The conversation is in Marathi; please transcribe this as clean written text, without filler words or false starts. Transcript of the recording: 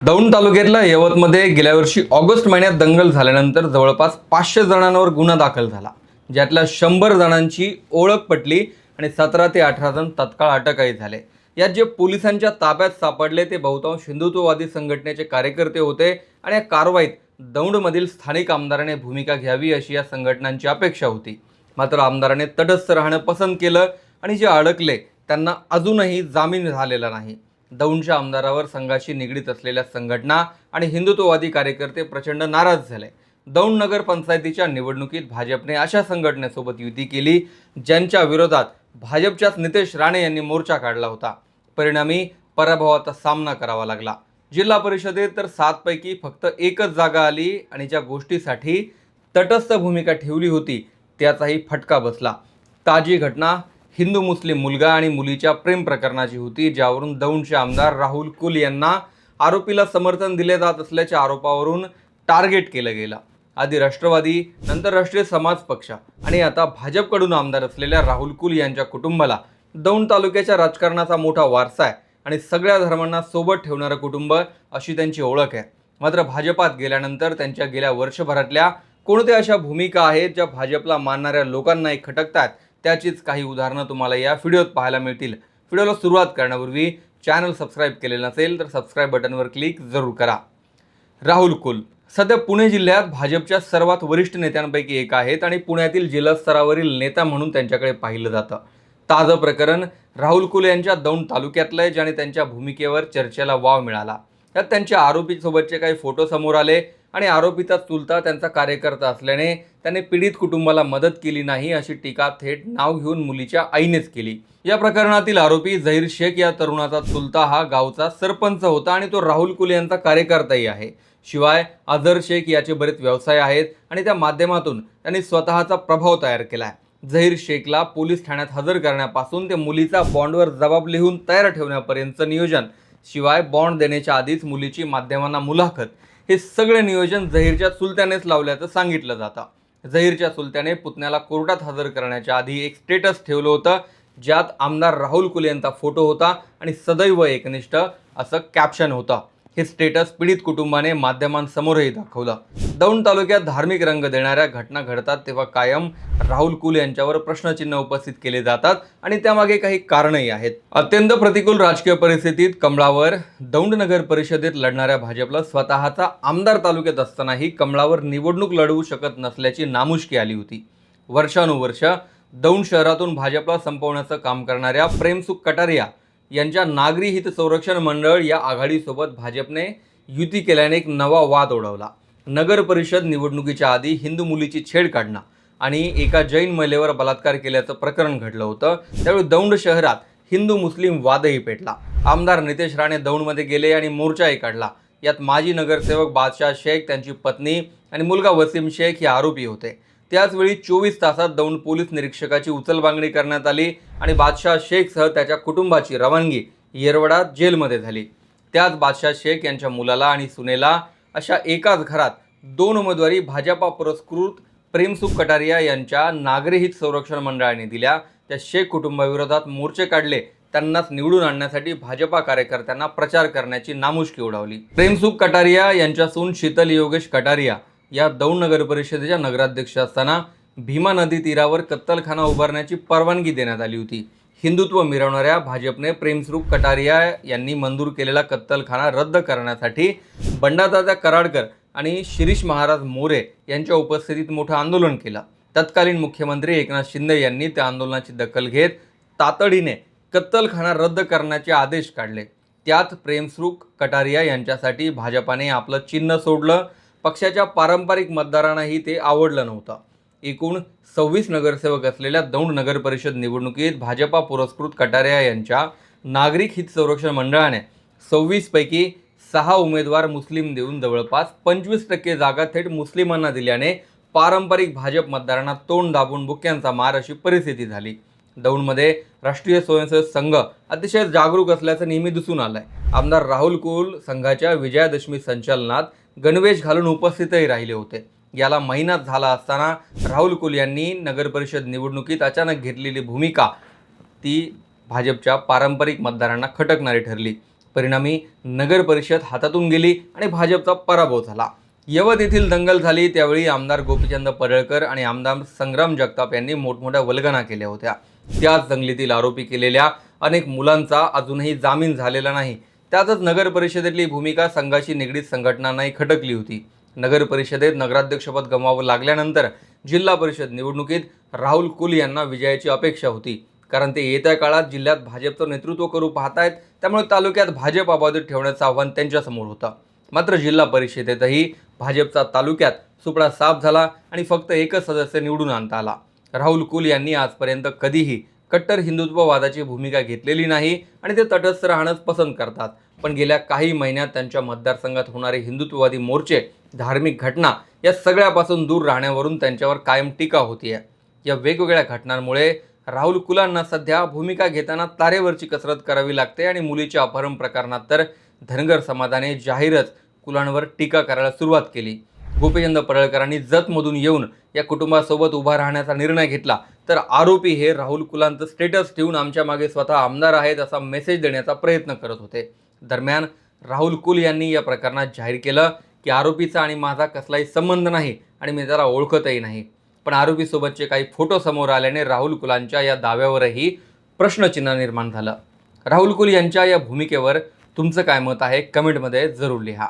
दौंड तालुक्यातल्या यवतमध्ये गेल्या वर्षी ऑगस्ट महिन्यात दंगल झाल्यानंतर जवळपास 500 जणांवर गुन्हा दाखल झाला, ज्यातल्या 100 जणांची ओळख पटली आणि 17 ते 18 जण तत्काळ अटकही झाले. यात जे पोलिसांच्या ताब्यात सापडले ते बहुतांश हिंदुत्ववादी संघटनेचे कार्यकर्ते होते आणि या कारवाईत दौंडमधील स्थानिक आमदाराने भूमिका घ्यावी अशी या संघटनांची अपेक्षा होती. मात्र आमदाराने तटस्थ राहणं पसंत केलं आणि जे अडकले त्यांना अजूनही जामीन झालेला नाही. दौंडच्या आमदारावर संघाशी निगडीत असलेल्या संघटना आणि हिंदुत्ववादी कार्यकर्ते प्रचंड नाराज झाले. दौंड नगर पंचायतीच्या निवडणुकीत भाजपने अशा संघटनेसोबत युती केली ज्यांच्या विरोधात भाजपच्याच नितेश राणे यांनी मोर्चा काढला होता. परिणामी पराभवाचा सामना करावा लागला. जिल्हा परिषदेत तर 7 पैकी फक्त एकच जागा आली आणि ज्या गोष्टीसाठी तटस्थ भूमिका ठेवली होती त्याचाही फटका बसला. ताजी घटना हिंदू मुस्लिम मुलगा आणि मुलीच्या प्रेम प्रकरणाची होती, ज्यावरून दौंडचे आमदार राहुल कुल यांना आरोपीला समर्थन दिले जात असल्याच्या आरोपावरून टार्गेट केलं गेलं. आधी राष्ट्रवादी, नंतर राष्ट्रीय समाज पक्ष आणि आता भाजपकडून आमदार असलेल्या राहुल कुल यांच्या कुटुंबाला दौंड तालुक्याच्या राजकारणाचा मोठा वारसा आहे आणि सगळ्या धर्मांना सोबत ठेवणारं कुटुंब अशी त्यांची ओळख आहे. मात्र भाजपात गेल्यानंतर त्यांच्या गेल्या वर्षभरातल्या कोणत्या अशा भूमिका आहेत ज्या भाजपला मानणाऱ्या लोकांनाही खटकतात, त्याचीच काही उदाहरणं तुम्हाला या व्हिडिओत पाहायला मिळतील. व्हिडिओला सुरुवात करण्यापूर्वी चॅनल सबस्क्राईब केलेलं नसेल तर सबस्क्राईब बटनवर क्लिक जरूर करा. राहुल कुल सध्या पुणे जिल्ह्यात भाजपच्या सर्वात वरिष्ठ नेत्यांपैकी एक आहेत आणि पुण्यातील जिल्हा स्तरावरील नेता म्हणून त्यांच्याकडे पाहिलं जातं. ताजं प्रकरण राहुल कुल यांच्या दौंड तालुक्यातलं आहे, ज्याने त्यांच्या भूमिकेवर चर्चेला वाव मिळाला. त्यात त्यांच्या आरोपीसोबतचे काही फोटो समोर आले आणि आरोपीचा चुलता त्यांचा कार्यकर्ता असल्याने त्याने पीडित कुटुंबाला मदत केली नाही अशी टीका थेट नाव घेऊन मुलीच्या आईनेच केली. या प्रकरणातील आरोपी झहीर शेख या तरुणाचा चुलता हा गावचा सरपंच होता आणि तो राहुल कुल यांचा कार्यकर्ताही आहे. शिवाय अझर शेख याचे बरेच व्यवसाय आहेत आणि त्या माध्यमातून त्यांनी स्वतःचा प्रभाव तयार केलाय. झहीर शेखला पोलीस ठाण्यात हजर करण्यापासून ते मुलीचा बॉन्डवर जबाब लिहून तयार ठेवण्यापर्यंतचं नियोजन, शिवाय बॉन्ड देण्याच्या आधीच मुलीची माध्यमांना मुलाखत, हे सगळे नियोजन झहीरच्या चुलत्यानेच लावल्याचं सांगितलं जातं. झहीरच्या चुलत्याने पुतण्याला कोर्टात हजर करण्याच्या आधी एक स्टेटस ठेवलं होतं, ज्यात आमदार राहुल कुल यांचा फोटो होता आणि सदैव एकनिष्ठ असं कॅप्शन होतं. हे स्टेटस पीडित कुटुंबाने माध्यमांसमोरही दाखवलं. दौंड तालुक्यात धार्मिक रंग देणाऱ्या घटना घडतात तेव्हा कायम राहुल कुल यांच्यावर प्रश्नचिन्ह उपस्थित केले जातात आणि त्यामागे काही कारणही आहेत. अत्यंत प्रतिकूल राजकीय परिस्थितीत कमळावर दौंड नगर परिषदेत लढणाऱ्या भाजपला स्वतःचा आमदार तालुक्यात असतानाही कमळावर निवडणूक लढवू शकत नसल्याची नामुष्की आली होती. वर्षानुवर्ष दौंड शहरातून भाजपला संपवण्याचं काम करणाऱ्या प्रेमसुख कटारिया यांच्या नागरी हित संरक्षण मंडळ या आघाडीसोबत भाजपने युती केल्याने एक नवा वाद ओढवला. नगर परिषद निवडणुकीच्या आधी हिंदू मुलीची छेड काढणं आणि एका जैन महिलेवर बलात्कार केल्याचं प्रकरण घडलं होतं. त्यावेळी दौंड शहरात हिंदू मुस्लिम वादही पेटला. आमदार नितेश राणे दौंडमध्ये गेले आणि मोर्चाही काढला. यात माजी नगरसेवक बादशाह शेख, त्यांची पत्नी आणि मुलगा वसीम शेख हे आरोपी होते. त्याचवेळी 24 तासात दौंड पोलीस निरीक्षकाची उचलबांगडी करण्यात आली आणि बादशाह शेखसह त्याच्या कुटुंबाची रवानगी येरवडा जेलमध्ये झाली. त्याच बादशाह शेख यांच्या मुलाला आणि सुनेला अशा एकाच घरात 2 उमेदवारी भाजपा पुरस्कृत प्रेमसुख कटारिया यांच्या नागरी हित संरक्षण मंडळाने दिल्या. त्या शेख कुटुंबाविरोधात मोर्चे काढले. त्यांनाच निवडून आणण्यासाठी भाजपा कार्यकर्त्यांना प्रचार करण्याची नामुष्की उडवली. प्रेमसुख कटारिया यांच्या सून शीतल योगेश कटारिया या दौंड नगर परिषदेच्या नगराध्यक्ष असताना भीमा नदी तीरावर कत्तलखाना उभारण्याची परवानगी देण्यात आली होती. हिंदुत्व मिरवणाऱ्या भाजपने प्रेमसुख कटारिया यांनी मंजूर केलेला कत्तलखाना रद्द करण्यासाठी बंडादादा कराडकर आणि शिरीष महाराज मोरे यांच्या उपस्थितीत मोठं आंदोलन केलं. तत्कालीन मुख्यमंत्री एकनाथ शिंदे यांनी त्या आंदोलनाची दखल घेत तातडीने कत्तलखाना रद्द करण्याचे आदेश काढले. त्यात प्रेमसुख कटारिया यांच्यासाठी भाजपाने आपलं चिन्ह सोडलं. पक्षाच्या पारंपरिक मतदारांनाही ते आवडलं नव्हतं. एकूण 26 नगरसेवक असलेल्या दौंड नगर परिषद निवडणुकीत भाजपा पुरस्कृत कटारिया यांच्या नागरिक हित संरक्षण मंडळाने 26 पैकी 6 उमेदवार मुस्लिम देऊन जवळपास 25% जागा थेट मुस्लिमांना दिल्याने पारंपरिक भाजप मतदारांना तोंड दाबून बुक्क्यांचा मार अशी परिस्थिती झाली. दौंडमध्ये राष्ट्रीय स्वयंसेवक संघ अतिशय जागरूक असल्याचं नेहमी दिसून आलंय. आमदार राहुल कुल संघाच्या विजयादशमी संचलनात गणवेश घालून उपस्थितही राहिले होते. याला महिनाच झाला असताना राहुल कुल यांनी नगर परिषद निवडणुकीत अचानक घेतलेली भूमिका ती भाजपच्या पारंपरिक मतदारांना खटकणारी ठरली. परिणामी नगर परिषद हातातून गेली आणि भाजपचा पराभव झाला. यवत येथील दंगल झाली त्यावेळी आमदार गोपीचंद पडळकर आणि आमदार संग्राम जगताप यांनी मोठमोठ्या वल्गना केल्या होत्या. त्याच दंगलीतील आरोपी केलेल्या अनेक मुलांचा अजूनही जामीन झालेला नाही. त्यातच नगर परिषदेतली भूमिका संघाशी निगडीत संघटनांनाही खटकली होती. नगर परिषदेत नगराध्यक्षपद गमावं लागल्यानंतर जिल्हा परिषद निवडणुकीत राहुल कुल यांना विजयाची अपेक्षा होती, कारण ते येत्या काळात जिल्ह्यात भाजपचं नेतृत्व करू पाहतायत. त्यामुळे तालुक्यात भाजप अबाधित ठेवण्याचं आव्हान त्यांच्यासमोर होतं. मात्र जिल्हा परिषदेतही भाजपचा तालुक्यात सुपडा साफ झाला आणि फक्त एकच सदस्य निवडून आणता आला. राहुल कुल यांनी आजपर्यंत कधीही कट्टर हिंदुत्ववादाची भूमिका घेतलेली नाही आणि ते तटस्थ राहणंच पसंत करतात. पण गेल्या काही महिन्यात त्यांच्या मतदारसंघात होणारे हिंदुत्ववादी मोर्चे, धार्मिक घटना या सगळ्यापासून दूर राहण्यावरून त्यांच्यावर कायम टीका होतीये. या वेगवेगळ्या घटनांमुळे राहुल कुलांना सध्या भूमिका घेताना तारेवरची कसरत करावी लागते आणि मुलीच्या अपहरण प्रकरणात तर धनगर समाजाने जाहीरच कुलांवर टीका करायला सुरुवात केली. गोपीचंद पडळकरांनी जतमधून येऊन या कुटुंबासोबत उभा राहण्याचा निर्णय घेतला, तर आरोपी हे राहुल कुलांचं स्टेटस ठेवून आमच्या मागे स्वतः आमदार आहेत असा मेसेज देण्याचा प्रयत्न करत होते. दरम्यान राहुल कुल यांनी या प्रकरणात जाहीर केलं की आरोपीचा आणि माझा कसलाही संबंध नाही आणि मी त्याला ओळखतही नाही. पण आरोपीसोबतचे काही फोटो समोर आल्याने राहुल कुलांच्या या दाव्यावरही प्रश्नचिन्ह निर्माण झालं. राहुल कुल यांच्या या भूमिकेवर तुमचं काय मत आहे कमेंटमध्ये जरूर लिहा.